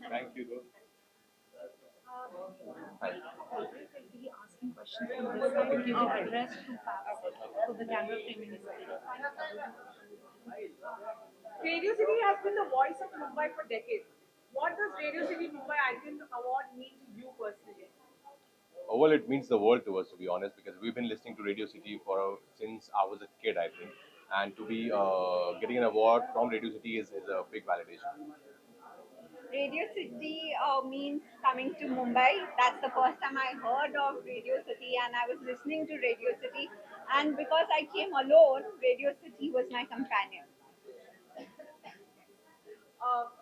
Thank you, bro. Be asking questions from this side. You will address to Fab. So the camera framing is okay. Radio City has been the voice of Mumbai for decades. What does Radio City Mumbai Icon Award mean to you personally? Well, it means the world to us, to be honest, because we've been listening to Radio City for since I was a kid, I think, and to be getting an award from Radio City is a big validation. Radio City means coming to Mumbai. That's the first time I heard of Radio City, and I was listening to Radio City. And because I came alone, Radio City was my companion.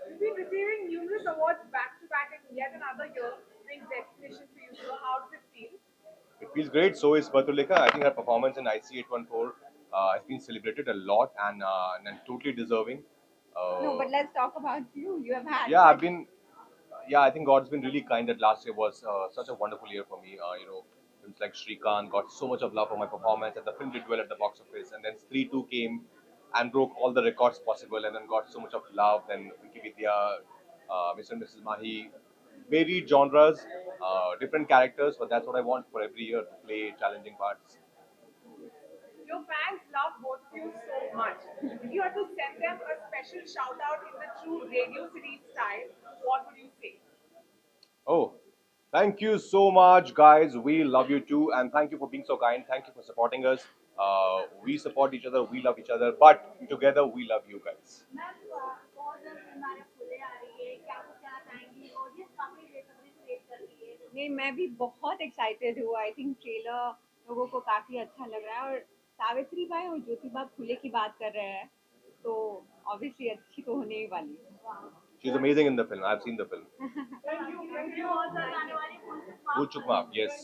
You've been receiving numerous awards back to back, and yet another year brings recognition for you. So, how does it feel? It feels great. So is Batulika. I think her performance in IC 814 has been celebrated a lot and totally deserving. No, Uh, but let's talk about you. You have had yeah, I've such. been. Yeah, I think God's been really kind that last year was such a wonderful year for me. Films like Shrikant got so much of love for my performance, and the film did well at the box office. And then Stree 2 came and broke all the records possible, and then got so much of love. Then Vinki Vidya, Mr. and Mrs. Mahi, varied genres, different characters, but that's what I want for every year to play challenging parts. Your fans love both of you so much. If you had to send them a special shout out in the true Radio City style, what would you say? Oh, thank you so much, guys. We love you too, and thank you for being so kind. Thank you for supporting us. We support each other, we love each other, but together we love you guys. नहीं मैं भी बहुत excited हूँ I think trailer लोगों को काफ़ी अच्छा लग रहा है और सावित्री बाई और ज्योतिबा फुले की बात कर रहे हैं तो ऑब्वियसली अच्छी तो होने ही वाली है She's amazing in the film. I've seen the film. Bhoot Chuk Maaf, yes.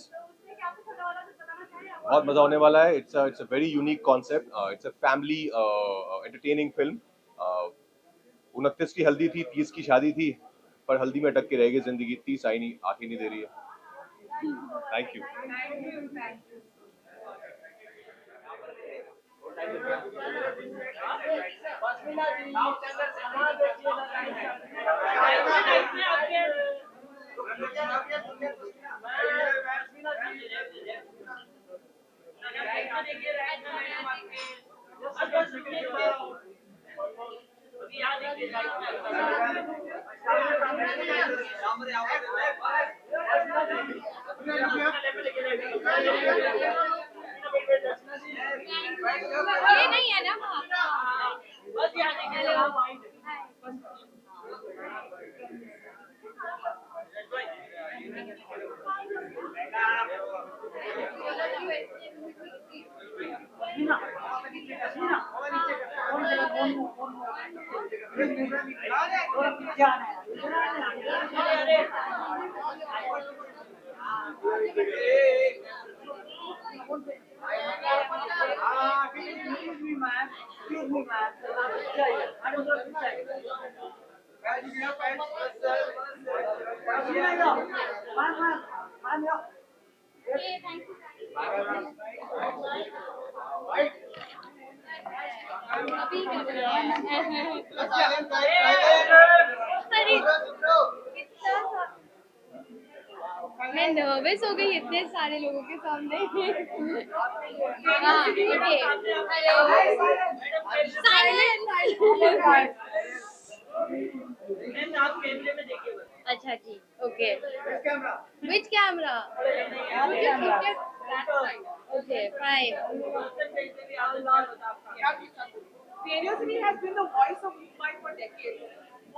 बहुत मजा होने वाला है. It's a very unique concept. It's a family entertaining film. 29 की हल्दी थी, 30 की शादी थी, पर हल्दी में अटक के रह गई जिंदगी. 30 आई नहीं, आके नहीं दे रही है. Thank you. Thank you. Thank you. ये नहीं है ना मैं नर्वस हो गई इतने सारे लोगों के सामने हाँ ओके अच्छा जी okay which camera okay fine Radio City has been the voice of Mumbai for decades.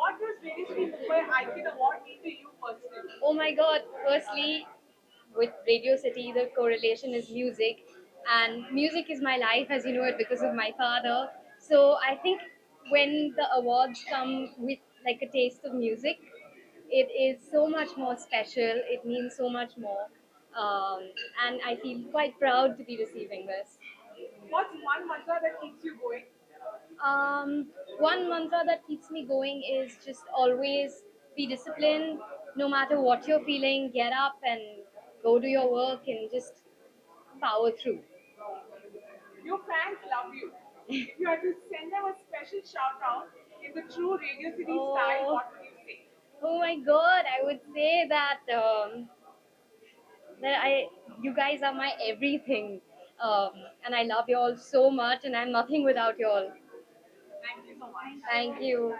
What does Radio City Mumbai Icon Award mean to you personally? Oh my god, firstly, with Radio City, the correlation is music, and music is my life, as you know it, because of my father. So I think when the awards come with like a taste of music, it is so much more special. It means so much more. Um, and I feel quite proud to be receiving this. What's one mantra that keeps you going? Um, One mantra that keeps me going is just always be disciplined. No matter what you're feeling, get up and go do your work and just power through. Your fans love you. If you had to send them a special shout out in the true Radio City style, Oh, what would you say? oh my God! I would say that you guys are my everything, um, and I love you all so much, and I'm nothing without you all. Thank you so much. Thank you.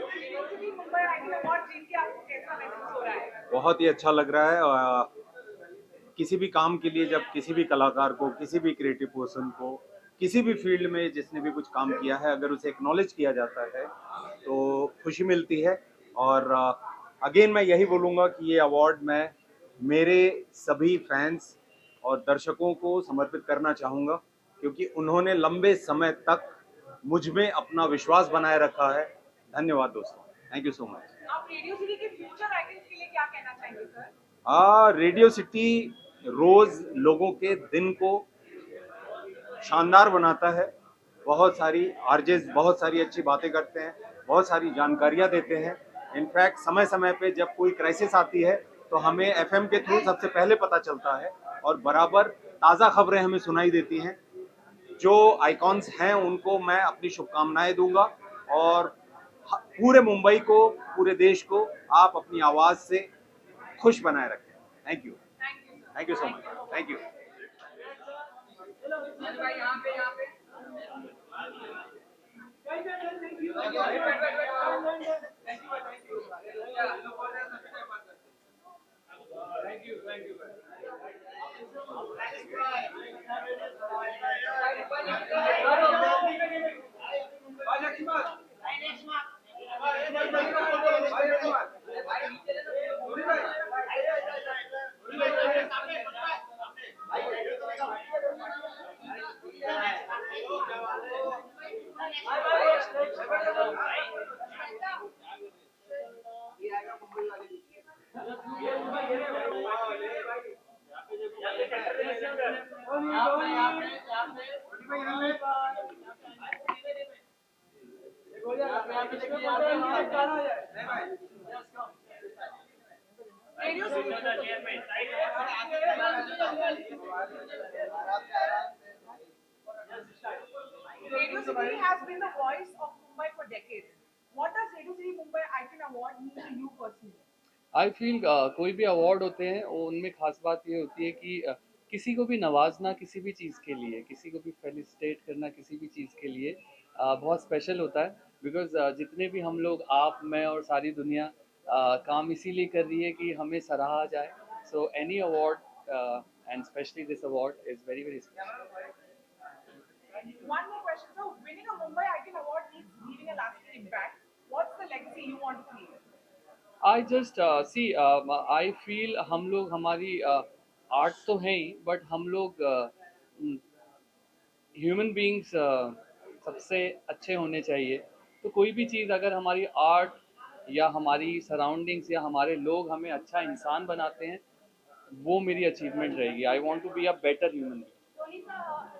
Radio City Mumbai IT award जीत के आपको कैसा महसूस हो रहा है? बहुत ही अच्छा लग रहा है। किसी भी काम के लिए जब किसी भी कलाकार को, किसी भी क्रिएटिव पर्सन को, किसी भी फील्ड में जिसने भी कुछ काम किया है, अगर उसे एक्नॉलेज किया जाता है तो खुशी मिलती है। और अगेन मैं यही बोलूँगा कि ये अवार्ड मैं मेरे सभी फैंस और दर्शकों को समर्पित करना चाहूँगा, क्योंकि उन्होंने लंबे समय तक मुझ में अपना विश्वास बनाए रखा है। धन्यवाद दोस्तों, थैंक यू सो मच। आप रेडियो सिटी के फ्यूचर आइकन्स के लिए क्या कहना चाहेंगे सर? रेडियो सिटी रोज लोगों के दिन को शानदार बनाता है। बहुत सारी आरजेस बहुत सारी अच्छी बातें करते हैं, बहुत सारी जानकारियां देते हैं। इनफैक्ट समय समय पे जब कोई क्राइसिस आती है तो हमें एफएम के थ्रू सबसे पहले पता चलता है और बराबर ताज़ा खबरें हमें सुनाई देती हैं। जो आइकॉन्स हैं उनको मैं अपनी शुभकामनाएं दूंगा और पूरे मुंबई को, पूरे देश को आप अपनी आवाज़ से खुश बनाए रखें। Thank you, thank you so much, thank you. Radio city Radio City has been the voice of Mumbai for decades. What does Radio City Mumbai Icon Award mean to you personally? I feel कोई भी award होते हैं वो उनमें खास बात ये होती है कि किसी को भी नवाजना किसी भी चीज़ के लिए, किसी को भी फेलिसिटेट करना किसी भी चीज़ के लिए बहुत स्पेशल होता है। बिकॉज जितने भी हम लोग, आप, मैं और सारी दुनिया काम इसीलिए कर रही है कि हमें सराहा जाए। So any award and specially this award is very very special. One more question. So, winning a Mumbai Icon Award means leaving a lasting impact. What's the legacy you want to create? I just see I feel हम लोग, हमारी art तो है ही, but हम लोग human beings सबसे अच्छे होने चाहिए। तो कोई भी चीज़ अगर हमारी आर्ट या हमारी सराउंडिंग्स या हमारे लोग हमें अच्छा इंसान बनाते हैं, वो मेरी अचीवमेंट रहेगी। I want to be a better human being.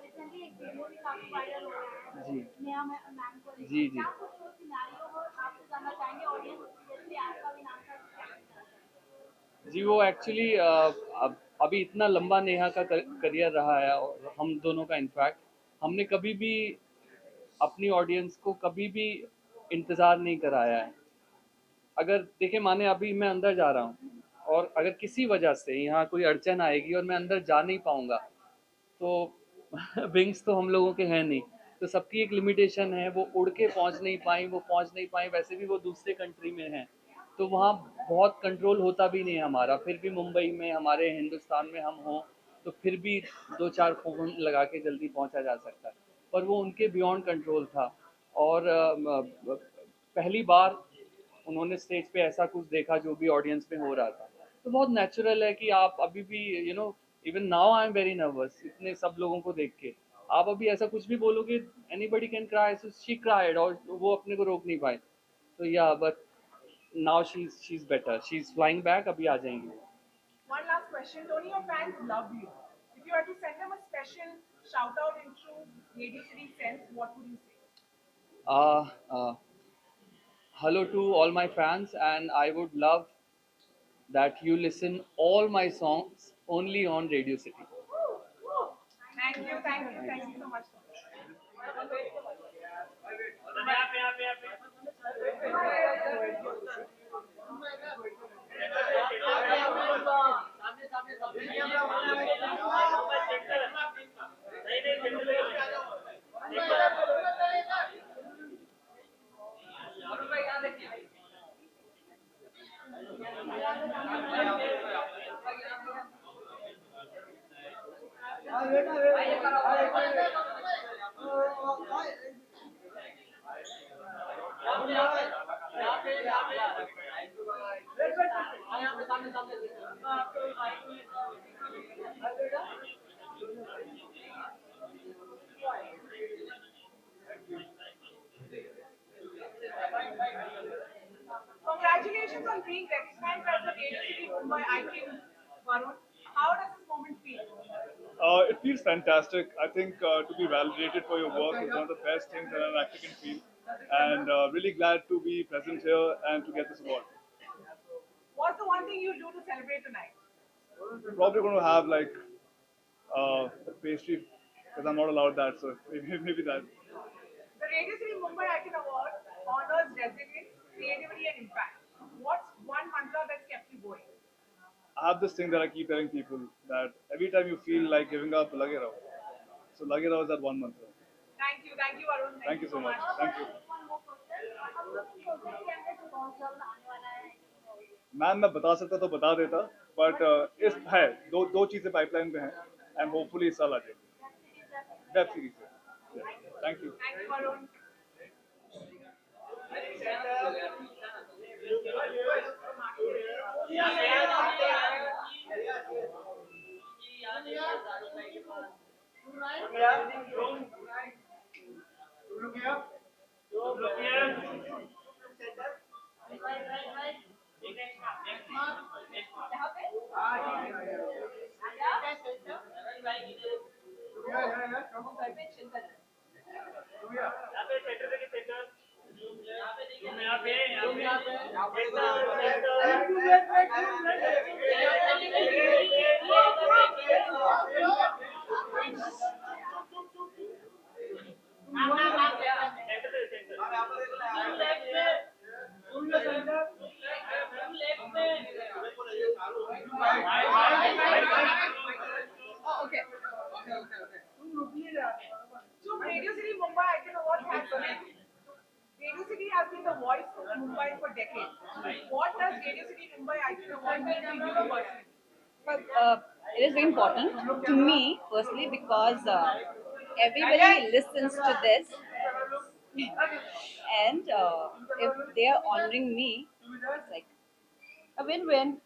Recently एक वीडियो भी काफी वायरल हो रहा है जी नया मैम को लेकर। जी जी क्या कुछ वो सिनेरियो हो आप जानना चाहेंगे ऑडियंस, जैसे आपका भी नाम था। जी, वो एक्चुअली अभी इतना लंबा नेहा का करियर रहा है और हम दोनों का, इनफैक्ट हमने कभी भी अपनी ऑडियंस को कभी भी इंतज़ार नहीं कराया है। अगर देखें, माने अभी मैं अंदर जा रहा हूँ और अगर किसी वजह से यहाँ कोई अड़चन आएगी और मैं अंदर जा नहीं पाऊँगा तो विंग्स तो हम लोगों के हैं नहीं, तो सबकी एक लिमिटेशन है। वो उड़ के पहुँच नहीं पाई, वैसे भी वो दूसरे कंट्री में हैं, तो वहाँ बहुत कंट्रोल होता भी नहीं है हमारा। फिर भी मुंबई में, हमारे हिंदुस्तान में हम हों तो फिर भी 2-4 फ़ोन लगा के जल्दी पहुँचा जा सकता है। पर वो उनके बियॉन्ड कंट्रोल था। और पहली बार उन्होंने स्टेज पे ऐसा कुछ देखा जो भी ऑडियंस में हो रहा था, तो बहुत नेचुरल है कि आप अभी भी even now I am very nervous इतने सब लोगों को देख के। आप अभी ऐसा कुछ भी बोलोगे, anybody can cry, so she cried, और वो अपने को रोक नहीं पाए। तो या but now she is better, she is flying back, अभी आ जाएंगी। One last question. Tony, your fans love you. If you had to send them a special shout out in true Radio City sense, what would you say? uh, uh, Hello to all my fans, and I would love that you listen all my songs only on Radio City. Thank you so much. Congratulations on being recognized as the Radio City Mumbai icon, Varun. How does this moment feel? It feels fantastic. I think to be validated for your work is one of the best things that an actor can feel. And really glad to be present here and to get this award. What's the one thing you do to celebrate tonight? Probably going to have like a pastry because I'm not allowed that, so maybe that. The Radio City Mumbai Icon Award honors resilience, creativity, and impact. What's one mantra that's kept you going? I have this thing that I keep telling people that every time you feel like giving up, lage raho. So lage raho is that one mantra. Thank you, Varun. Thank you so much. Thank you. Ma'am मैं बता सकता तो बता देता, but इस है दो चीजें पाइपलाइन में हैं एंड होपफुली इस साल आ जाएगी वेब सीरीज से। Thank you. Thank you, Varun. Okay. So Radio City Mumbai Icon Award has been Radio City has been the voice of Mumbai for decades. What does Radio City Mumbai Icon Award mean to you personally? Well, it is very important to me personally because everybody listens to this, and if they are honoring me, it's like a win-win.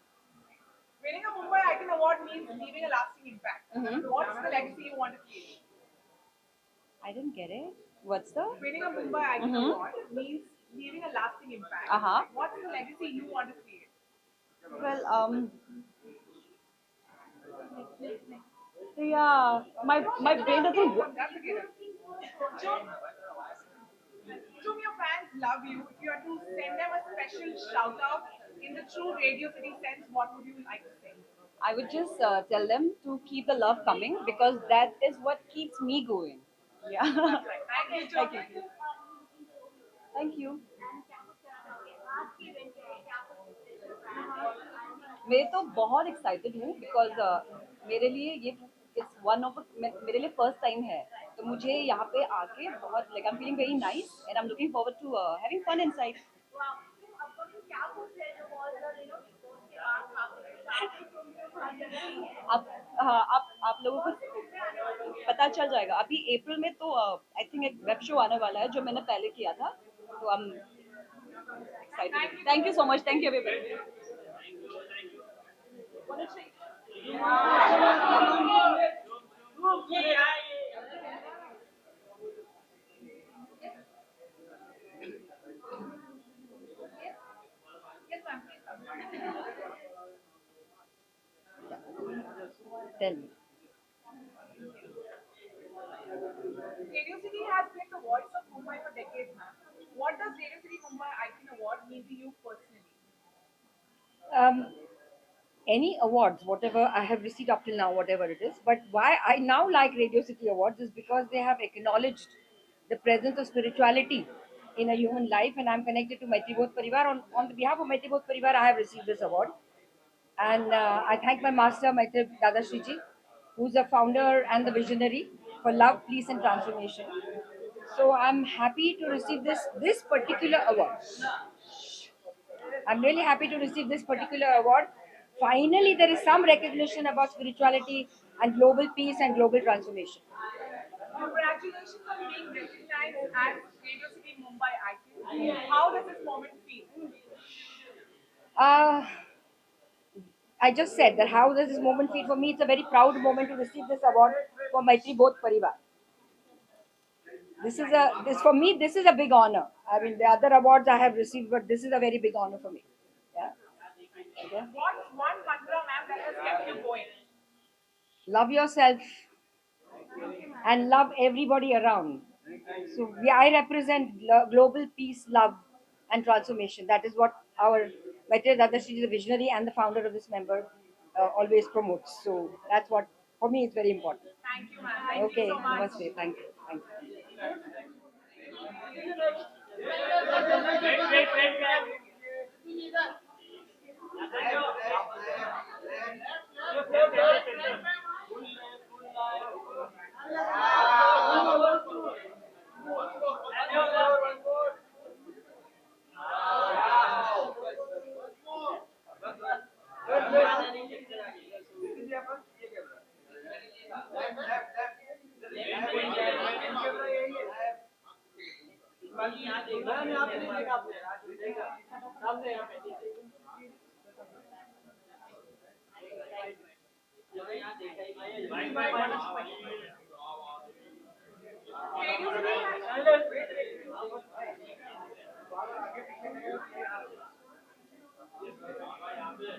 Winning a Mumbai Icon Award means leaving a lasting impact. What's the legacy you want to create? I didn't get it. What's the? Winning a Mumbai Icon Award means leaving a lasting impact. What's the legacy you want to create? Well, yeah, my brain doesn't work. That's okay. Chum, your fans love you. If you had to send them a special shout out in the true Radio City sense, what would you like to say? I would just tell them to keep the love coming because that is what keeps me going. Yeah. Thank you, Chum. Thank you. Thank you. मैं तो बहुत excited हूँ because मेरे लिए ये it's one of मेरे लिए first time है, तो मुझे यहाँ पे आके बहुत like I am feeling very nice and I am looking forward to having fun inside. आप हाँ आप लोगों को पता चल जाएगा अभी अप्रैल में तो आई थिंक एक वेब शो आने वाला है जो मैंने पहले किया था तो हम excited thank you so much thank you everybody tell me Radio City has been the voice of Mumbai for decades now. What does Radio City Mumbai Icon Award mean to you personally? Any awards, whatever I have received up till now, whatever it is. But why I now like Radio City Awards is because they have acknowledged the presence of spirituality in a human life, and I'm connected to Maitri Bodh Parivar. On the behalf of Maitri Bodh Parivar, I have received this award. And I thank my master, Maitri Dada Shriji, who's the founder and the visionary for love, peace, and transformation. So I'm happy to receive this particular award. I'm really happy to receive this particular award. Finally, there is some recognition about spirituality and global peace and global transformation. Congratulations on being recognized as Radio City Mumbai Icon. How does this moment feel? Uh, I just said that how does this moment feel for me? It's a very proud moment to receive this award for Maitri Bodh Parivar. This for me. This is a big honor. I mean, the other awards I have received, but this is a very big honor for me. Yeah. Okay. What's one mantra, ma'am, that has kept you going? Love yourself and love everybody around. So I represent global peace, love, and transformation. That is what our Maitreya Dadashi, the visionary and the founder of this member, always promotes. So that's what for me is very important. Thank you, ma'am. Thank Okay, you so much. namaste. Thank you. Thank you.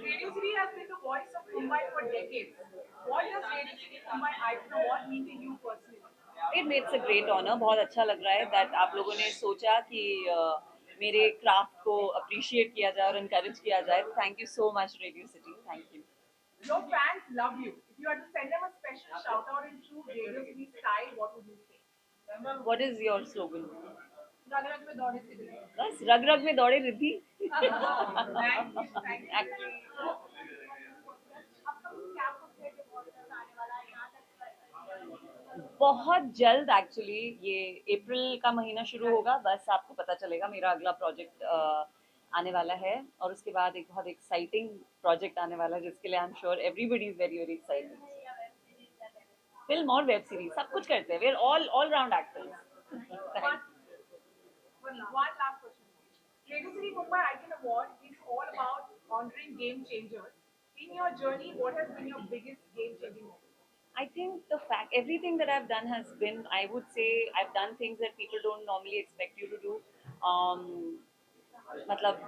Radio City has been the voice of Mumbai for decades. What does Radio City Mumbai Icon Award mean to you personally? It's a great honour बहुत अच्छा लग रहा है that आप लोगों ने सोचा कि मेरे क्राफ्ट को अप्रिशिएट किया जाए और इनकरेज किया जाए thank you so much radio city thank you Your fans love you. If you had to send them a special shout out in true Radio City style, what would you say? What is your slogan रग रग में दौड़े city. बस रग रग में दौड़े Riddhi Thank you. Thank you. Upcoming camp of Creative Waters आने वाला है यहाँ तक. बहुत जल्द एक्चुअली ये अप्रैल का महीना शुरू होगा बस आपको पता चलेगा मेरा अगला प्रोजेक्ट आने वाला है और उसके बाद एक बहुत एक्साइटिंग प्रोजेक्ट आने वाला है जिसके लिए I am sure everybody is very very excited film और वेब सीरीज सब कुछ करते हैं we are all round actors One last question. Radio City Mumbai Icon Award is all about honoring game changers. In your journey, what has been your biggest game changing moment? I think the fact everything that I've done has been, I would say, I've done things that people don't normally expect you to do. Matlab,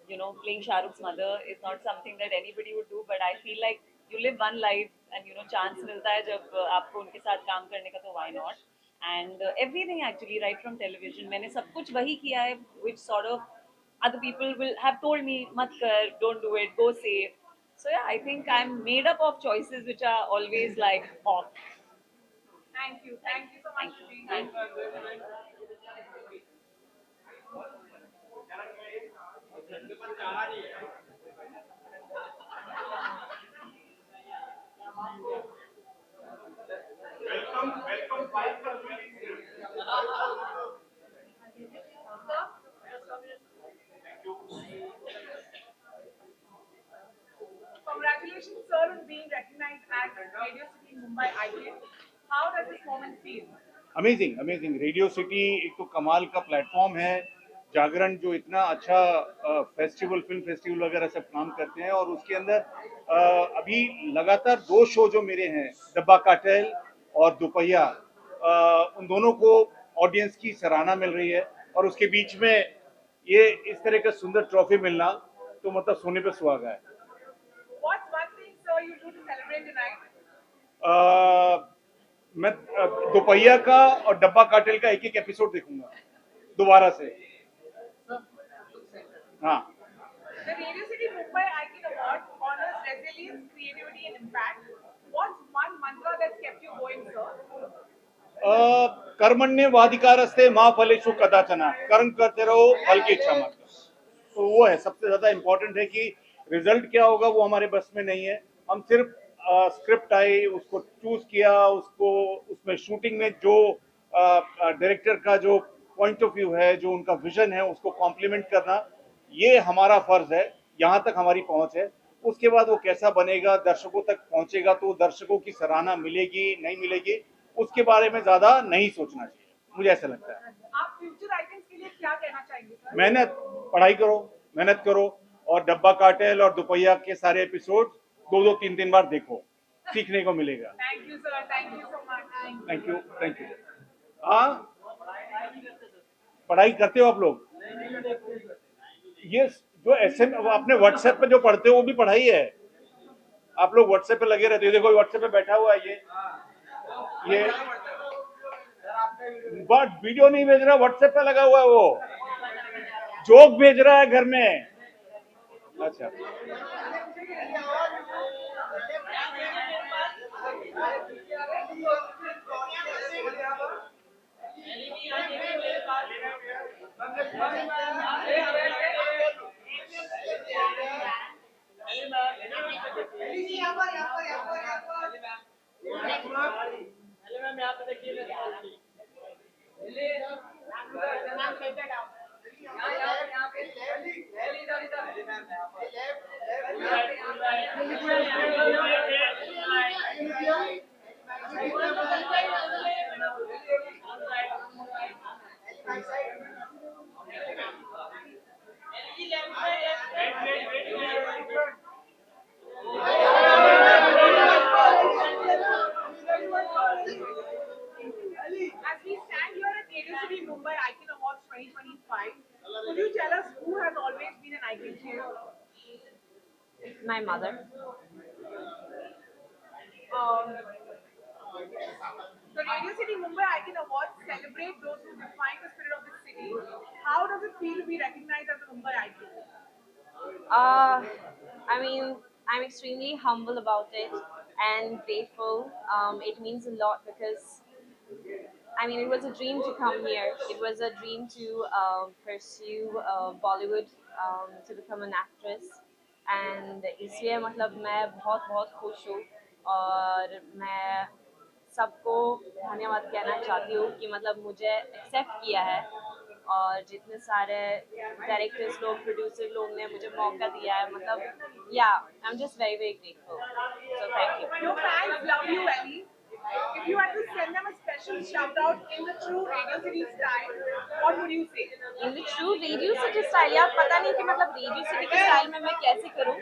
you know, playing Shah Rukh's mother is not something that anybody would do, but I feel like you live one life and chance मिलता है जब आपको उनके साथ काम करने का तो why not? And everything actually right from television मैंने सब कुछ वही किया है which sort of other people will have told me मत कर, don't do it, go safe. So yeah, I think I'm made up of choices which are always like off. Thank you. Thank you so much. Thank you. congratulations, sir, on being recognized as Radio City Mumbai Icon. How does this moment feel? Amazing amazing. Radio city एक तो कमाल का platform है। जागरण जो इतना अच्छा festival, film festival वगैरह सब काम करते हैं, और उसके अंदर अभी लगातार 2 शो जो मेरे हैं, डब्बा कार्टेल और दोपहिया, उन दोनों को ऑडियंस की सराहना मिल रही है, और उसके बीच में ये इस तरह का सुंदर ट्रॉफी मिलना तो मतलब सोने पे सुहागा है। What's one thing, sir, you do to celebrate tonight? मैं दोपहिया का और डब्बा कार्टेल का एक एपिसोड देखूंगा दोबारा से। हाँ। The Radio City Mumbai Icon Award honors resilience, creativity, and impact. What's one mantra that's kept you going, sir? कर्मण्येवाधिकारस्ते मा फलेषु कदाचन, कर्म करते रहो, फल की इच्छा मत करो। तो वो है सबसे ज्यादा इम्पोर्टेंट है कि रिजल्ट क्या होगा वो हमारे बस में नहीं है। हम सिर्फ स्क्रिप्ट आई, उसको चूज किया, उसको उसमें शूटिंग में जो डायरेक्टर का जो पॉइंट ऑफ व्यू है, जो उनका विजन है, उसको कॉम्प्लीमेंट करना, ये हमारा फर्ज है। यहाँ तक हमारी पहुंच है। उसके बाद वो कैसा बनेगा, दर्शकों तक पहुंचेगा तो दर्शकों की सराहना मिलेगी नहीं मिलेगी, उसके बारे में ज्यादा नहीं सोचना चाहिए, मुझे ऐसा लगता है। आप फ्यूचर आइकन्स के लिए क्या कहना चाहेंगे, सर? मेहनत, पढ़ाई करो, मेहनत करो, और डब्बा कार्टेल और दोपहिया के सारे एपिसोड 2-2, 3-3 बार देखो, सीखने को मिलेगा। Thank you, sir. Thank you so much. Thank you, thank you. हाँ, पढ़ाई करते हो आप लोग? ये जो एसएम आपने व्हाट्सएप पे जो पढ़ते हो वो भी पढ़ाई है। आप लोग व्हाट्सएप पे लगे रहते हो, देखो व्हाट्सएप पे बैठा हुआ है ये बट वीडियो नहीं भेज रहा, व्हाट्सएप पे लगा हुआ है, वो जोक भेज रहा है घर में। अच्छा, As we stand here at Radio City Mumbai Icon Awards 2025, could you tell us who has always been an icon to you? My mother. The Radio City Mumbai Icon Awards celebrate those who define the spirit of the city. How does it feel to be recognized as a Mumbai icon? I mean, I'm extremely humble about it and grateful. It means a lot because, I mean, it was a dream to come here. It was a dream to pursue Bollywood, to become an actress. And इसलिए मतलब मैं बहुत बहुत खुश हूँ, और मैं सबको धन्यवाद कहना चाहती हूँ कि मतलब मुझे एक्सेप्ट किया है, और जितने सारे डायरेक्टर्स लोग, प्रोड्यूसर लोग ने मुझे मौका दिया है, मतलब I am just very very grateful, so thank you. Your fans love you, Ellie. If you had to send them a special shout out in the true Radio City style, what would you say? In the true radio city style, यार पता नहीं कि मतलब radio city के style में मैं कैसे करूं,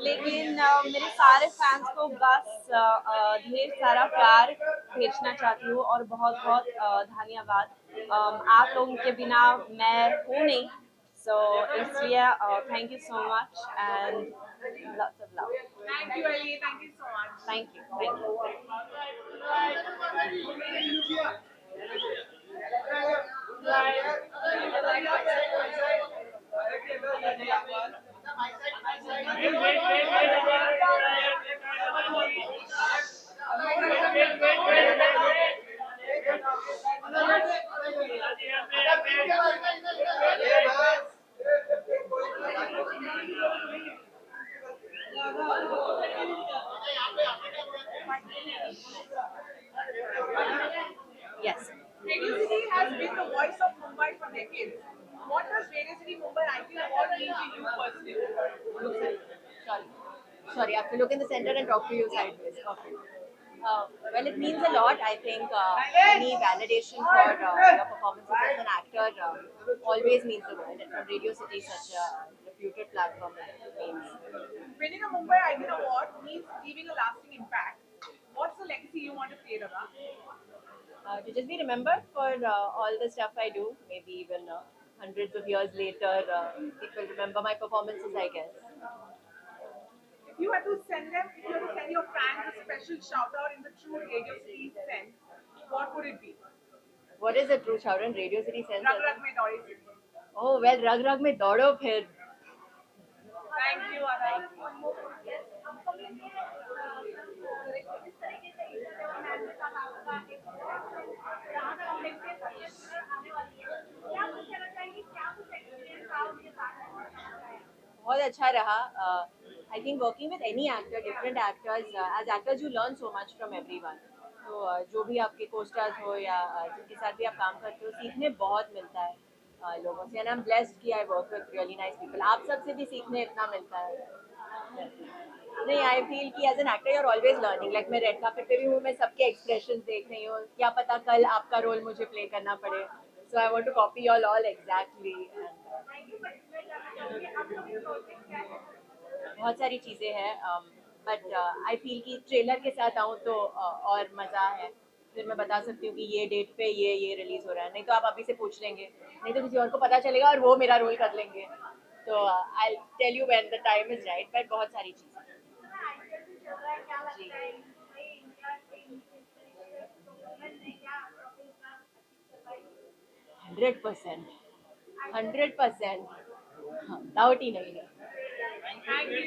लेकिन मेरे सारे फैंस को बस ढेर सारा प्यार भेजना चाहती हूँ, और बहुत बहुत धन्यवाद। आप लोगों के बिना मैं हूँ नहीं, सो इसलिए thank you so much and lots of love. Thank you, Ellie. Thank you so much. Thank you, thank you. Yes. Radio City has been the voice of Mumbai for decades. What does Radio City Mumbai Icon Award mean to you personally? Sorry, I have to look in the center and talk to you sideways. Okay. Well, it means a lot. I think any validation for your performances as an actor always means the world. And from Radio City, such a reputed platform, it means. Winning a Mumbai Icon Award means leaving a lasting impact. What's the legacy you want to create, Raga? To just be remembered for all the stuff I do. Maybe even hundreds of years later, people remember my performances, I guess. If you had to send your fans a special shout out in the true Radio City sense, what would it be? What is the true shout in Radio City sense? Rag Rag Mein Daudi City. Oh, well, rag rag mein daudo phir. Thank you, Anna. बहुत अच्छा रहा. I think working with any actor, different actors, as actors you learn so much from everyone. तो जो भी आपके co-stars हो या जिनके साथ भी आप काम करते हो, सीखने बहुत मिलता है लोगों से. And I'm blessed कि I work with really nice people. आप सबसे भी सीखने इतना मिलता है. नहीं, I feel कि as an actor you're always learning. Like मैं red carpet पे भी हूँ, मैं सबके expressions देख रही हूँ. क्या पता कल आपका role मुझे play करना पड़े. So I want to copy you all exactly. बहुत सारी चीज़ें हैं, बट आई फील कि ट्रेलर के साथ आऊँ तो और मज़ा है. फिर मैं बता सकती हूँ कि ये डेट पे ये रिलीज हो रहा है. नहीं तो आप अभी से पूछ लेंगे, नहीं तो किसी और को पता चलेगा और वो मेरा रोल कर लेंगे. तो I tell you when the time is right. But बहुत सारी चीज़ें. जी 100%. डाउट ही नहीं है. Thank you.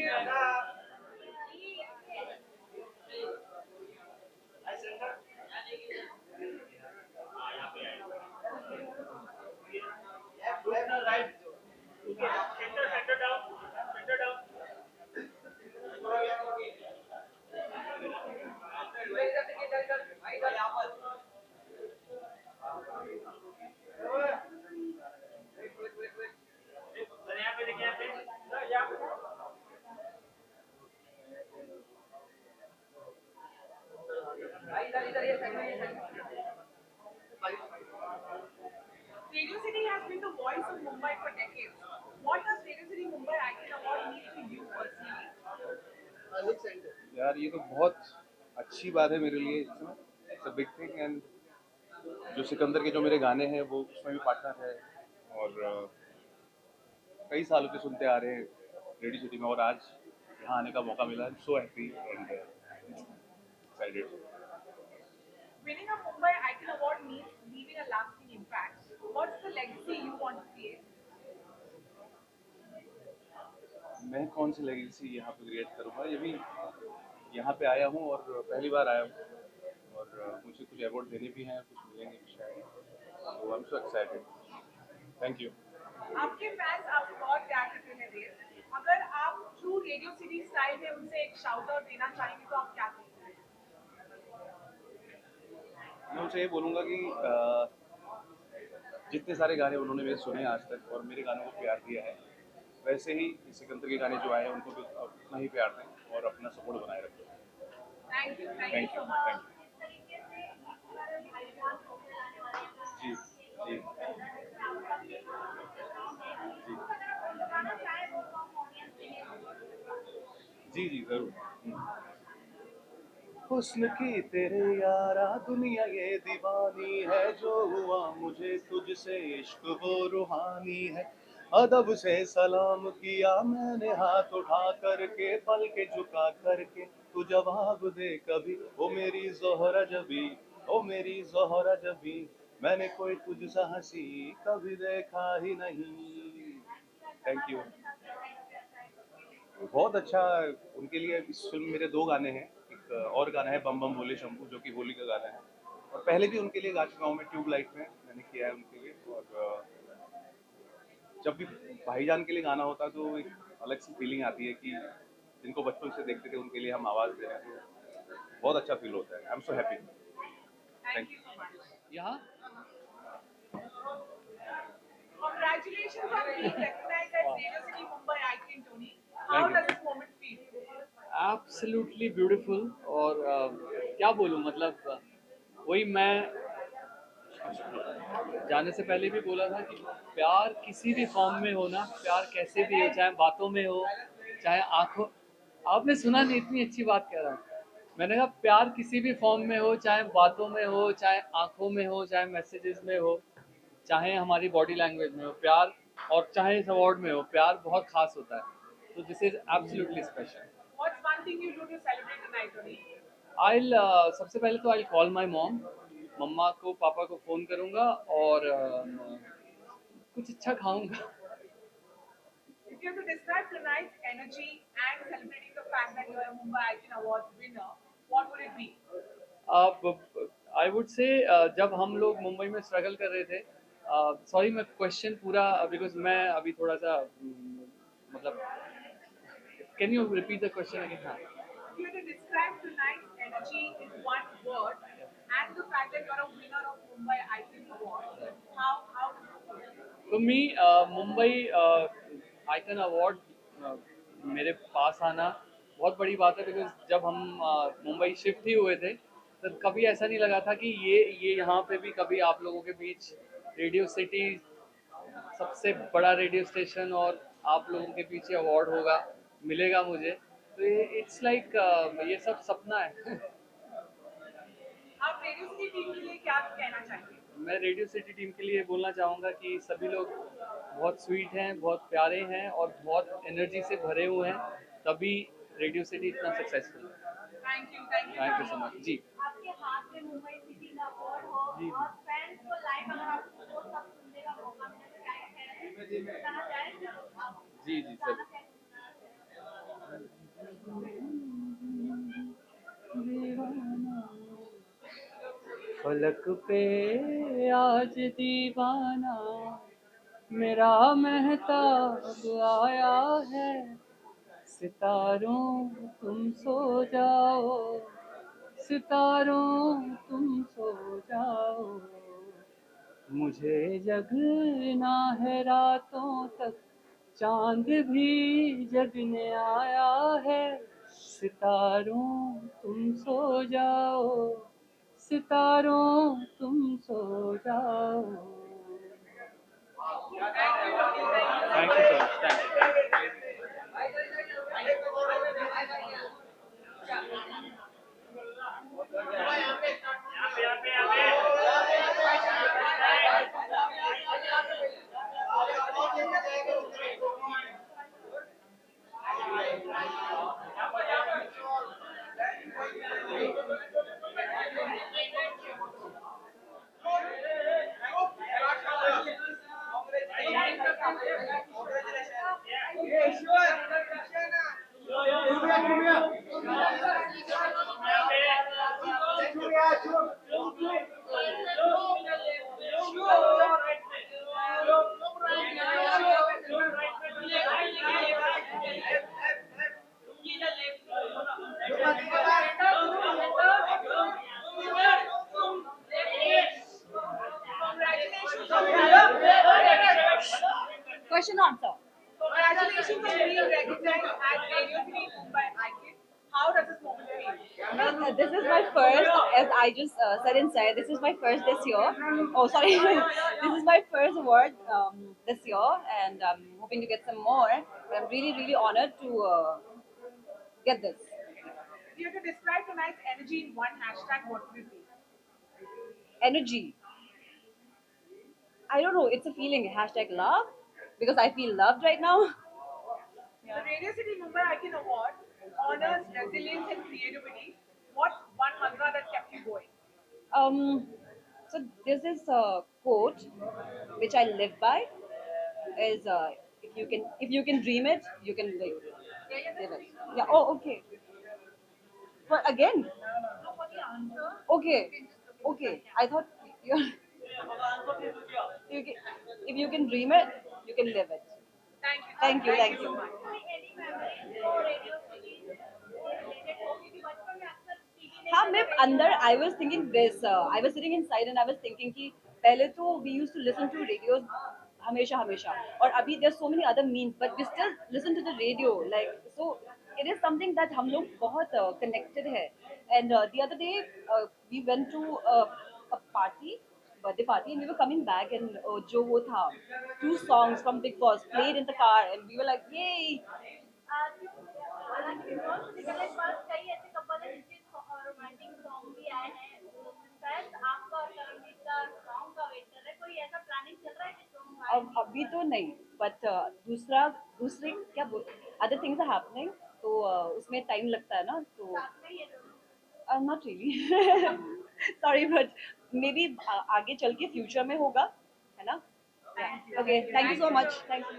Radio City has been the voice of Mumbai for decades. What does Radio City Mumbai Icon Award mean to you personally? यार ये तो बहुत अच्छी बात है मेरे लिए. It's a big thing. And जो सिकंदर के जो मेरे गाने हैं वो उसमें भी पार्टनर है और कई सालों से सुनते आ रहे हैं रेडियो सिटी में और आज यहाँ आने का मौका मिला. आई am so happy and excited. Winning a Mumbai Icon Award means leaving a lasting impact. What's the legacy you want to create? मैं कौन सी लेगेसी यहाँ पे क्रिएट करूँगा. ये भी यहाँ पे आया हूँ और पहली बार आया हूँ और मुझे कुछ अवार्ड देने भी हैं, कुछ मिलेंगे भी शायद. So I am so excited. Thank you. आपके फैंस आपको बहुत प्यार करते हैं देर. अगर आप ट्रू रेडियो सिटी स्टाइल में उनसे एक शाउट आउट देना चाहेंगे तो आप क्या करेंगे? मैं उनसे ये बोलूँगा कि जितने सारे गाने उन्होंने मेरे सुने आज तक और मेरे गानों को प्यार दिया है, वैसे ही सिकंदर के गाने जो आए हैं उनको भी उतना ही प्यार दें और अपना सपोर्ट बनाए रखें. Thank you. Thank thank you you. so much. जी जी जी जी जरूर. हुस्न की तेरे यारा दुनिया ये दीवानी है, जो हुआ मुझे तुझसे इश्क वो रूहानी है. अदब से सलाम किया मैंने हाथ उठा करके, पल के झुका करके तू जवाब दे कभी. ओ मेरी ज़ोहरा जबी, ओ मेरी ज़ोहरा जबी, मैंने कोई तुझसा हंसी कभी देखा ही नहीं. Thank you. बहुत अच्छा. उनके लिए इस फिल्म में मेरे 2 गाने हैं. एक और गाना है बम बम बोले शंभू जो कि होली का गाना है और पहले भी उनके लिए गा चुका हूँ मैं. ट्यूबलाइट में मैंने किया है उनके लिए. और जब भी भाईजान के लिए गाना होता है तो एक अलग सी फीलिंग आती है कि जिनको बचपन से देखते थे उनके लिए हम आवाज़ दे रहे हैं. तो बहुत अच्छा फील होता है. आई am so happy. Thank you so much. यहाँ Congratulations on being recognized as Radio City Mumbai Icon, Tony. How Thank you. does this moment feel? Absolutely beautiful. और क्या बोलूँ, मतलब वही मैं जाने से पहले भी बोला था कि प्यार किसी भी फॉर्म में हो ना, प्यार कैसे भी हो, चाहे बातों में हो, चाहे आंखों, आपने सुना नहीं, इतनी अच्छी बात कह रहा हूँ। मैंने कहा प्यार किसी भी फॉर्म में हो, चाहे बातों में हो, चाहे आंखों में हो, चाहे मैसेजेस में हो, चाहे हमारी बॉडी लैंग्वेज में हो प्यार, और चाहे इस अवार्ड में हो, प्यार बहुत खास होता है। तो this is absolutely special. What's one thing you do to celebrate tonight, Tony? I'll सबसे पहले तो I'll call my mom, मम्मा को पापा को फ़ोन करूँगा और कुछ अच्छा खाऊंगा। If you have to describe tonight's energy and celebrating the fact that you are a Mumbai Icon Awards winner, what would it be? अब आई वुड से जब हम लोग मुंबई में स्ट्रगल कर रहे थे, सॉरी मैं क्वेश्चन पूरा, बिकॉज मैं अभी थोड़ा सा मतलब, can you repeat the question again? हाँ, If you had to describe tonight's energy in one word and the fact that you are a winner of Mumbai Icon Awards, how does it feel? तो मी Mumbai icon award मेरे पास आना बहुत बड़ी बात है, because जब हम मुंबई शिफ्ट ही हुए थे तो कभी ऐसा नहीं लगा था कि ये यहाँ पे भी कभी आप लोगों के बीच रेडियो सिटी, सबसे बड़ा रेडियो स्टेशन, और आप लोगों के पीछे अवार्ड होगा, मिलेगा मुझे। तो ये इट्स लाइक ये सब सपना है। आप रेडियो सिटी टीम के लिए क्या कहना चाहेंगे? मैं रेडियो सिटी टीम के लिए बोलना चाहूँगा कि सभी लोग बहुत स्वीट हैं, बहुत प्यारे हैं और बहुत एनर्जी से भरे हुए हैं, तभी रेडियो सिटी इतना सक्सेसफुल है। थैंक यू सो मच जी। आपके हाथ में मुंबई सिटी का अवार्ड हो जी। और फैंस को लाइव अगर आपको वो सब सुनने का मौका मिले तो क्या कहना चाहेंगे आप? जी जी सर। फलक पे आज दीवाना मेरा महताब आया है, सितारों तुम सो जाओ, सितारों तुम सो जाओ, मुझे जगना है रातों तक, चांद भी जगने आया है, सितारों तुम सो जाओ, सितारों तुम सो जाओ। Thank you sir, thank Question answer. Congratulations on being recognized as Radio City Mumbai Icon. How does this moment feel? This is my first, as I just said inside, this is my first this year. Oh, sorry. This is my first award this year, and I'm hoping to get some more. But I'm really, really honored to get this. If you had to describe tonight's energy in one hashtag, what would it be? Energy. I don't know, it's a feeling. Hashtag love, because I feel loved right now. The Radio City Mumbai Icon Award honors resilience and creativity. What's one mantra that kept you going? So this is a quote which I live by. Is if you can dream it, you can live it. Yeah. Oh, okay. But again, No, for the answer. okay, okay. I thought you're. You can, if you can dream it, you can live it. Thank you. Thank you. so much. Any memories for Radio City related हो क्योंकि बचपन में अक्सर TV हाँ मैं अंदर I was thinking this I was sitting inside and I was thinking कि पहले तो we used to listen to radios हमेशा हमेशा और अभी there's so many other means but we still listen to the radio like so it is something that हम लोग बहुत connected है. And the other day we went to a party, birthday party, and we were coming back, and जो वो था, 2 songs from Big Boss played in the car, and we were like, yay! हालांकि बहुत के पास कई ऐसे couple हैं जिनके रोमांटिक सॉन्ग भी आए हैं, तो शायद आपका और करणजीत का सॉन्ग का वेट कर रहे हैं, कोई ऐसा प्लानिंग चल रहा है कि सॉन्ग आए? अब अभी तो नहीं, but दूसरे क्या बोल, other things are happening, तो उसमें टाइम लगता है ना, तो साथ में ही है दोनों? not really. Sorry, but maybe आगे चल के फ्यूचर में होगा, है ना? Okay, thank you so much. Thank you.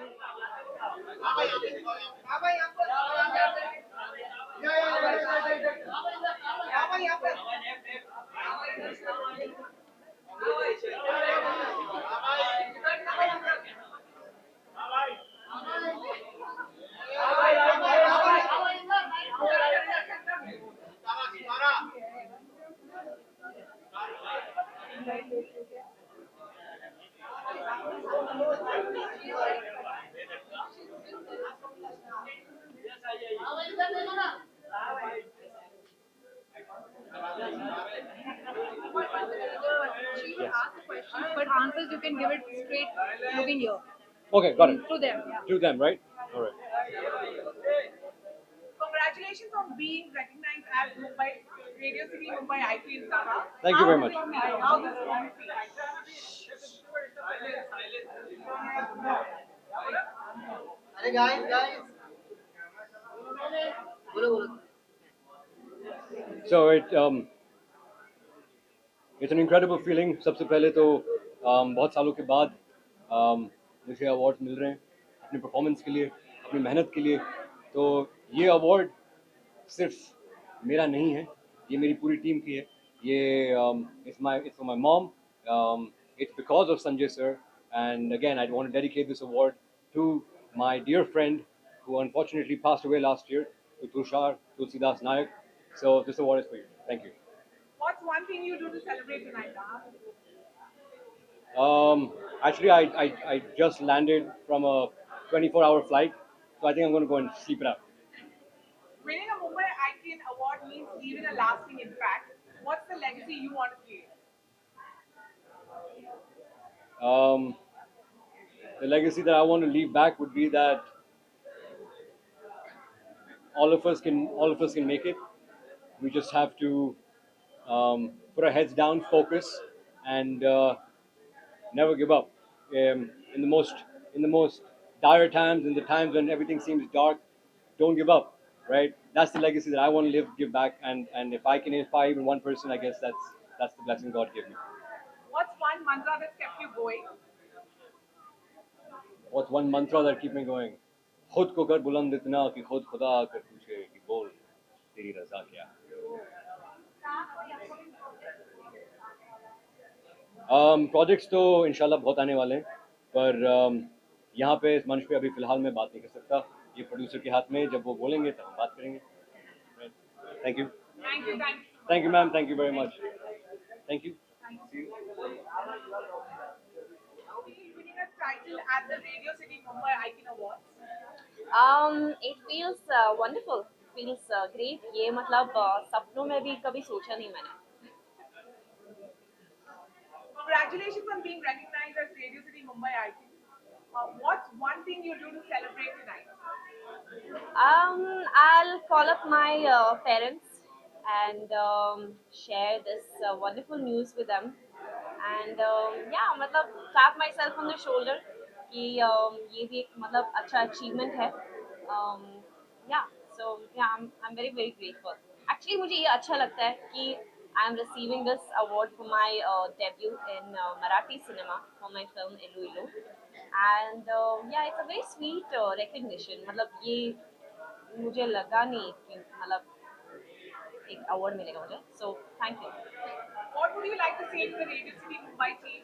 She will ask the questions, but answers you can give it straight looking here. Okay, got it. To them, yeah. To them, right? All right. Congratulations on being recognized as Mumbai Radio City Mumbai Icon Star. Thank you very much. How does it feel? अरे guys. बोलो. So it's an incredible feeling. सबसे पहले तो बहुत सालों के बाद मुझे अवार्ड्स मिल रहे हैं अपनी परफॉर्मेंस के लिए, अपनी मेहनत के लिए. तो ये अवार्ड सिर्फ मेरा नहीं है, ये मेरी पूरी टीम की है. ये it's for my mom. It's because of Sanjay sir. And again, I want to dedicate this award to my dear friend who unfortunately passed away last year, to Tushar Tulsidas Nayak. So this award is for you. Thank you. What's one thing you do to celebrate tonight? Actually, I just landed from a 24-hour flight, so I think I'm going to go and sleep it out. Winning a Mumbai Icon Award means leaving a lasting impact. What's the legacy you want to create? The legacy that I want to leave back would be that all of us can make it. We just have to put our heads down, focus, and never give up. In the most dire times, in the times when everything seems dark, don't give up. Right? That's the legacy that I want to give back. And if I can inspire even one person, I guess that's the blessing God gave me. What's one mantra that's kept you going? What's one mantra that keep me going? खुद को कर बुलंद इतना कि खुद खुदा आकर पूछे कि बोल तेरी रज़ा क्या. प्रोजेक्ट्स तो इंशाल्लाह बहुत आने वाले हैं, पर यहाँ पे इस मंच पे अभी फ़िलहाल मैं बात नहीं कर सकता. ये प्रोड्यूसर के हाथ में, जब वो बोलेंगे तब हम बात करेंगे. Thank you. Thank you ma'am. Thank you very much. Thank you. Winning a title at the Radio City Mumbai Icon Awards. It feels wonderful. Feels great. ये मतलब सपनों में भी कभी सोचा नहीं मैंने. Congratulations on being recognized as Radio City Mumbai Icon. What's one thing you do to celebrate tonight? I'll call up my parents and share this wonderful news with them. And yeah, मतलब tap myself on the shoulder कि ये भी एक मतलब अच्छा achievement है. Yeah, so yeah, I'm very very grateful. Actually मुझे ये अच्छा लगता है कि I'm receiving this award for my debut in Marathi cinema for my film Illu Illu. And yeah, it's a very sweet recognition. मतलब ये मुझे लगा नहीं कि मतलब एक award मिलेगा मुझे. So thank you. What would you like to say to the Radio City Mumbai team?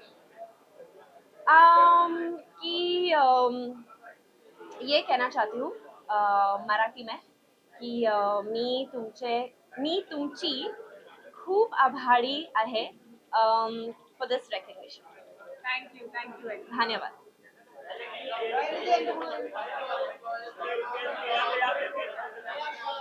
कि ये कहना चाहती हूँ मराठी में कि मी तुमची खूप आभारी आहे for this recognition. Thank you. धन्यवाद. Right.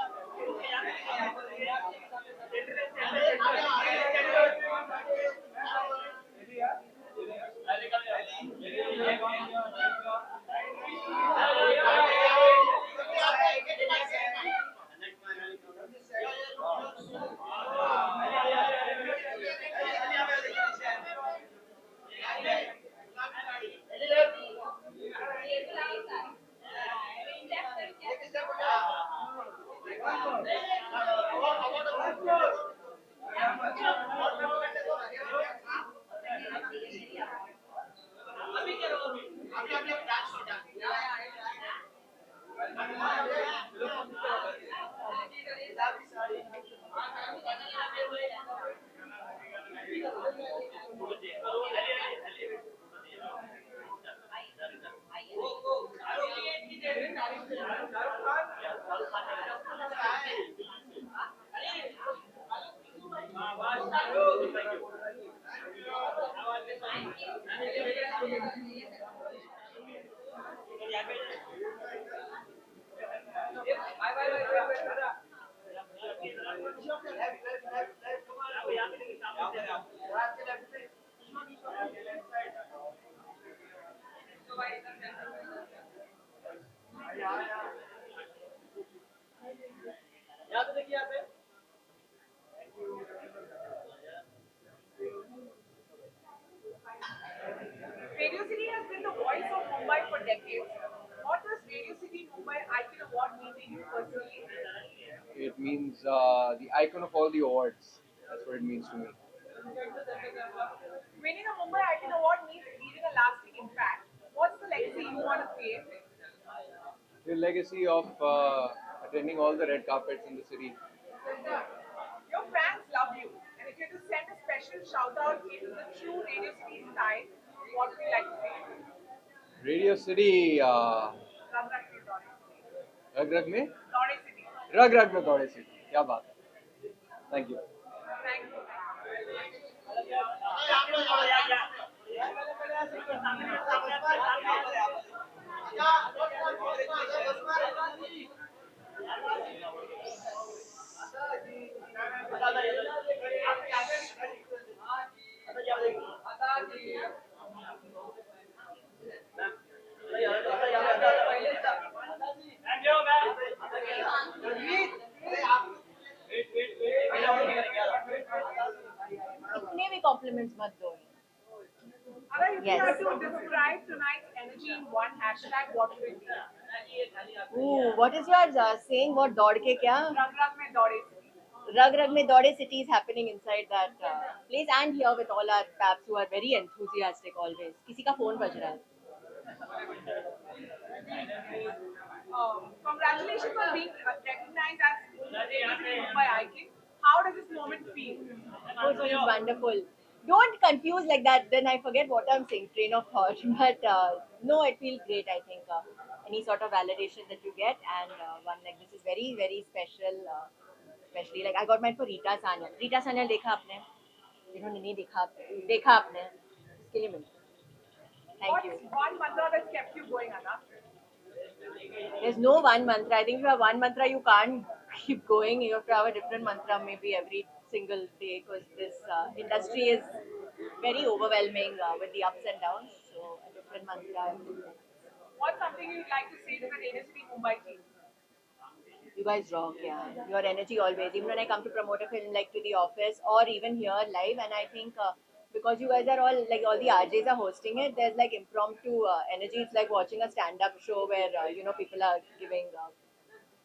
Radio City has been the voice of Mumbai for decades. What does Radio City Mumbai Icon Award mean to you personally? It means the icon of all the awards. That's what it means to me. Winning a Mumbai Icon Award means leaving a lasting impact. What's the legacy you want to create? The legacy of attending all the red carpets in the city. Your fans love you, and if you had to send a special shout out in the true Radio City style, what would you like to say? Radio City, Rag Rag Mein Dore City. रग रग में Dore City. रग रग में दौड़े city. क्या बात है. Thank you. Thank you. इतने भी compliments मत दो. If you Yes. had to describe tonight's energy in one hashtag, what would it be? Ooh, what is your saying? What दौड़ के क्या? Rag Rag Mein Dore City. Rag Rag Mein Dore City is happening inside that place, and here with all our paps who are very enthusiastic always. किसी का phone बज रहा है. Congratulations on being recognized as Mumbai Icon. How does this moment feel? Oh, it feels wonderful. Don't confuse like that, then I forget what I'm saying, train of thought. But no, it feels great, I think. Any sort of validation that you get, and one like this is very, very special. Especially like I got mine for Rita Sanyal. Rita Sanyal देखा आपने? जिन्होंने नहीं देखा आपने, उसके लिए मिलता. Thank you. What's one mantra that's kept you going, Anna? There's no one mantra. I think if you have one mantra, you can't keep going. You have to have a different mantra maybe every single day, because this industry is very overwhelming with the ups and downs. So a different mantra. What's something you'd like to say to the Radio City Mumbai team? You guys rock, yeah. Your energy always. Even when I come to promote a film like to the office or even here live, and I think because you guys are all like all the RJs are hosting it, there's like impromptu energy. It's like watching a stand-up show where people are giving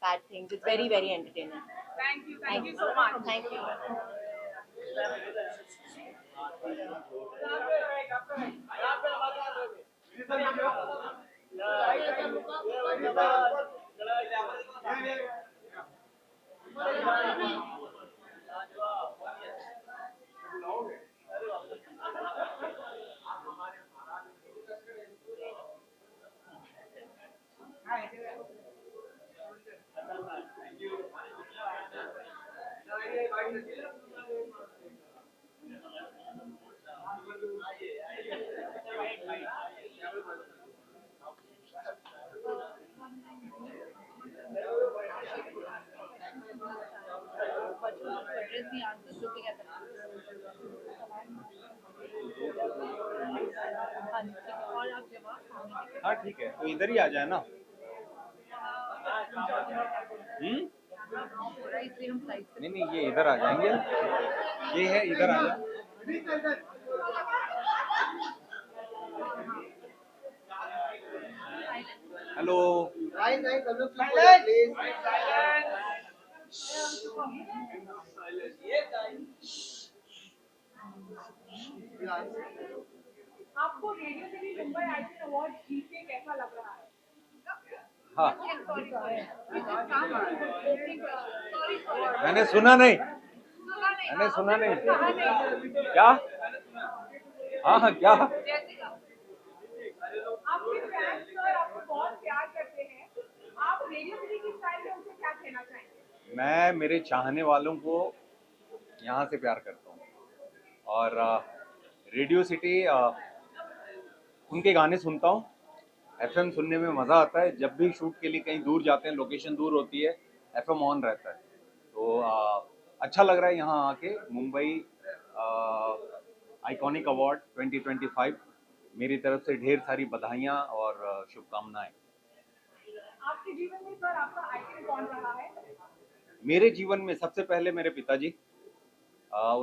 bad things. It's very, very entertaining. Thank you so much. Thank you. हाँ ठीक है, तो इधर ही आ जाए ना. नहीं ये इधर आ जाएंगे. ये है, इधर आ जाए. Hello. Guys, come look forward, please. आपको Radio City Mumbai icon award जीत के कैसा लग रहा है? हाँ. मैंने सुना नहीं. क्या? हाँ क्या? आपके फैंस सर आपको बहुत प्यार करते हैं. आप रेडियो सिटी की स्टाइल में उनसे क्या कहना चाहेंगे? मैं मेरे चाहने वालों को यहाँ से प्यार करता हूँ और रेडियो सिटी उनके गाने सुनता हूँ FM सुनने में मज़ा आता है। जब भी शूट के लिए कहीं दूर जाते हैं, लोकेशन दूर होती है, FM ऑन रहता है। तो अच्छा लग रहा है यहाँ आके। मुंबई आइकॉनिक अवार्ड 2025 मेरी तरफ से ढेर सारी बधाइयाँ और शुभकामनाएं। आपके जीवन में सर आपका आइकन कौन रहा है? मेरे जीवन में सबसे पहले मेरे पिताजी,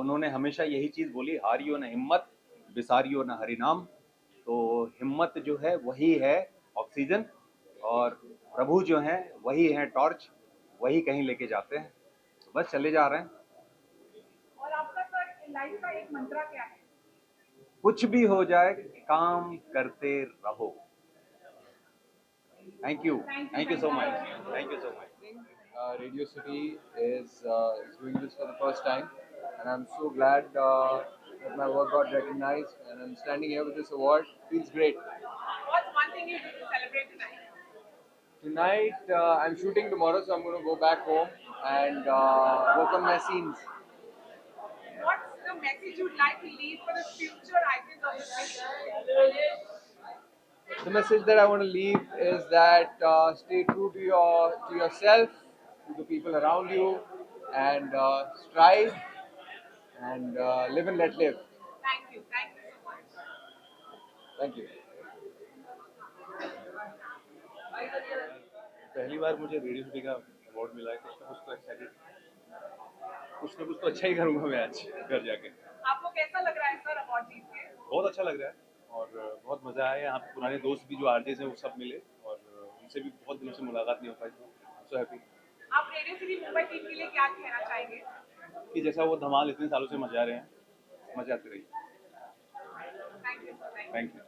उन्होंने हमेशा यही चीज़ बोली, हारियो न हिम्मत, बिसारियो न हरिनाम। तो हिम्मत जो है वही है ऑक्सीजन, और प्रभु जो हैं वही हैं टॉर्च, वही कहीं लेके जाते हैं। तो बस चले जा रहे हैं। और आपका सर लाइफ का एक मंत्रा क्या है? कुछ भी हो जाए, काम करते रहो। Thank you so much, thank you so much. Radio City is doing this for the first time, and I'm so glad that my work got recognized, and I'm standing here with this award. Feels great. What's one thing you did to celebrate tonight? Tonight I'm shooting tomorrow, so I'm going to go back home and work on my scenes. What's the message you'd like to leave for the future icons of the city? The message that I want to leave is that stay true to yourself, to the people around you, and strive and live and let live. Thank you so much. Thank you. पहली बार मुझे radio city का award मिला है। कुछ ना कुछ तो अच्छा ही करूंगा मैं आज घर जाके। आपको कैसा लग रहा है सर अवार्ड जीत के? बहुत अच्छा लग रहा है और बहुत मजा आया। यहाँ पे पुराने दोस्त भी जो आरजेस हैं वो सब मिले और उनसे भी बहुत दिनों से मुलाकात नहीं हो पाई। So happy. आप रेडियो सिटी मुंबई टीम के लिए क्या कहना चाहेंगे? कि जैसा वो धमाल इतने सालों से मचा रहे हैं, मचाते रहिए। Thank you sir. Thank you.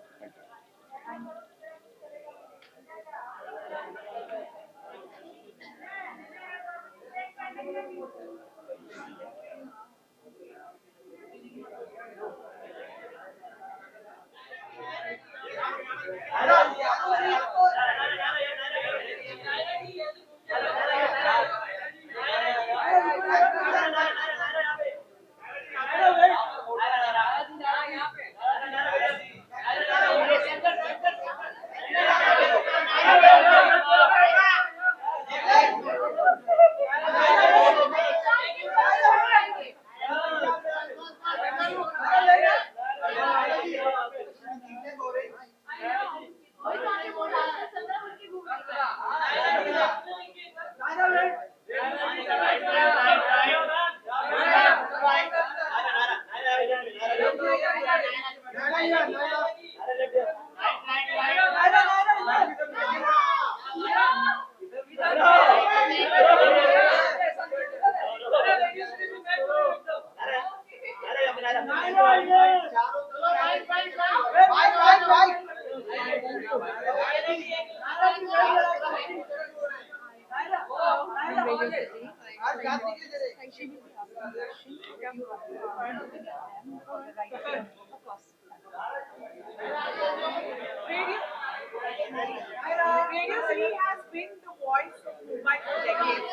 Radio City has been the voice of Mumbai for decades.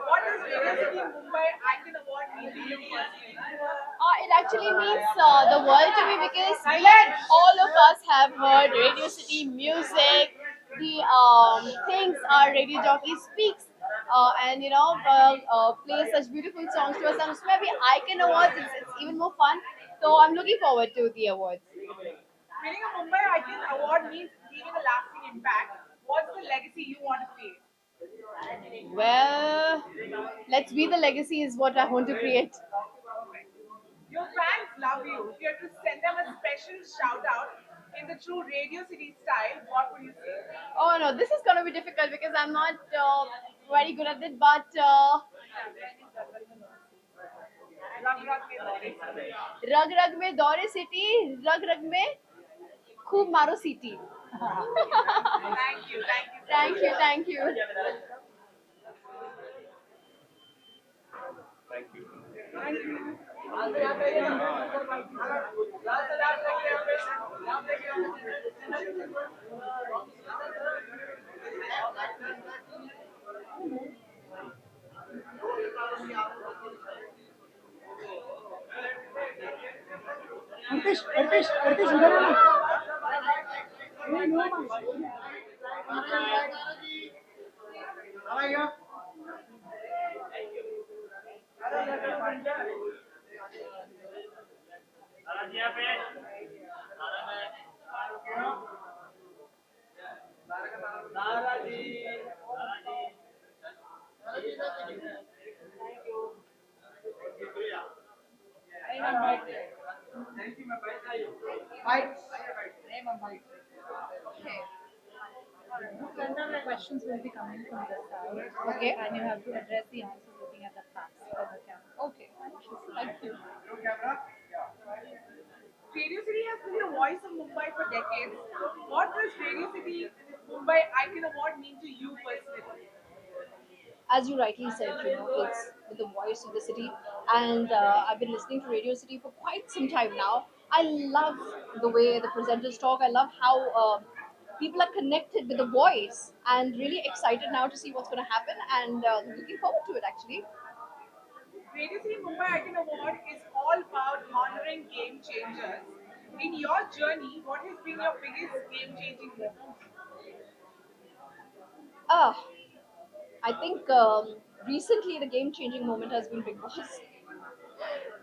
What does Radio City Mumbai Icon Award mean to you personally? It actually means the world to me because all of us have heard Radio City music, the things our radio jockey speaks, and play such beautiful songs to us. And उसमें भी Icon Awards, it's even more fun. So I'm looking forward to the awards. Winning a Mumbai Icon Award means leaving a lasting impact. What's the legacy you want to create? Well, let's be the legacy is what I want to create. Your fans love you. If you had to send them a special shout out in the true Radio City style, what would you say? Oh no, this is going to be difficult because I'm not very good at it, but रग रग में दौरे city, रग रग में खूब मारो city. Thank you. Thank you. Artish, इधर आ ना। questions will be coming from this side. Okay. And you have to address the answers looking at the facts for the camera. Okay. Thank you. Radio City has been the voice of Mumbai for decades. What does Radio City Mumbai Icon Award mean to you personally? As you rightly said, it's the voice of the city, and I've been listening to Radio City for quite some time now. I love the way the presenters talk. I love how people are connected with the voice, and really excited now to see what's going to happen, and looking forward to it actually. Radio City Mumbai Icon Award is all about honoring game changers. In your journey, what has been your biggest game changing moment? Ah, I think recently the game changing moment has been Big Boss.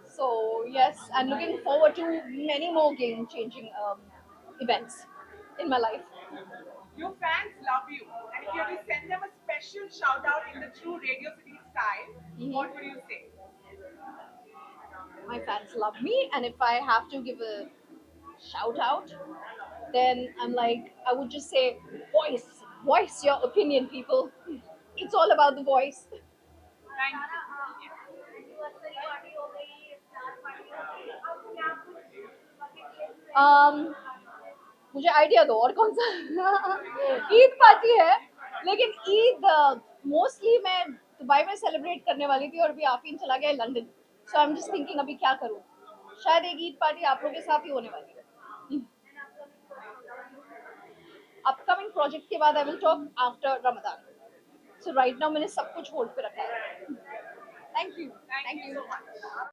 So yes, and looking forward to many more game changing events in my life. Your fans love you, and if you have to send them a special shout out in the true Radio City style, what would you say? My fans love me, and if I have to give a shout out, then I'm like, I would just say, voice your opinion, people. It's all about the voice. Thank मुझे idea दो और कौन सा Eid party है, लेकिन Eid mostly मैं Dubai में celebrate करने वाली थी और अभी आफीन चला गया London, so I am just thinking अभी क्या करूं. शायद एक ईद पार्टी आप लोगों के साथ ही होने वाली है. अपकमिंग प्रोजेक्ट के बाद I will talk after Ramzan. So right now मैंने सब कुछ होल्ड पे रखा है. Thank you. you so much.